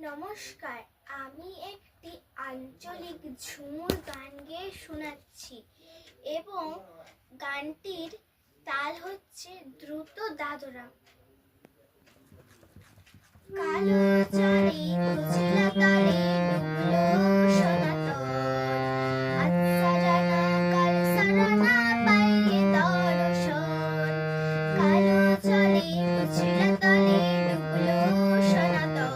নমস্কার, আমি একটি আঞ্চলিক ঝুমুর গান গেয়ে শোনাচ্ছি এবং গানটির তাল হচ্ছে দ্রুত দাদরা। কালো চরে কুচিলা তলে ডুবলো সনাতন, আচ্ছা জানা কাল সারানা পাইয়ে দর্শন। কালো চরে কুচিলা তলে ডুবলো সনাতন,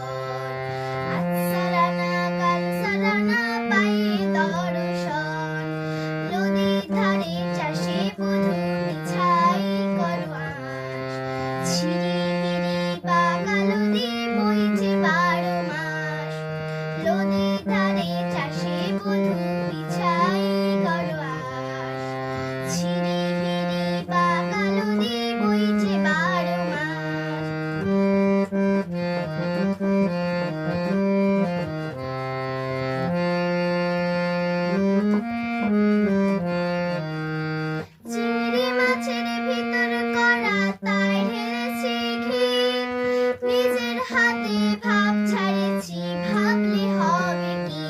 আচ্ছা জানা কাল সারানা পাইয়ে দর্শন। নদীর ধারে চাষে বধূ বিছাই করো আঁশ, ঝিরিমিরি বা কালো দিয়ে বইছে 12 মাস। নদীর ধারে চাষে বধূ বিছাই করো আঁশ, ঝিরিমিরি বা কালো দিয়ে বইছে 12 মাস। চিংড়ি মাছের ভিতর করা তাই ঢেলেছি ঘি, নিজের হাতে ভাব ছাড়েছি ভাবলে হবে কি।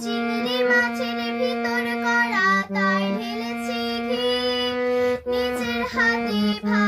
চিংড়ি মাছের ভিতর করা তাই ঢেলেছি ঘি, নিজের হাতে ভাব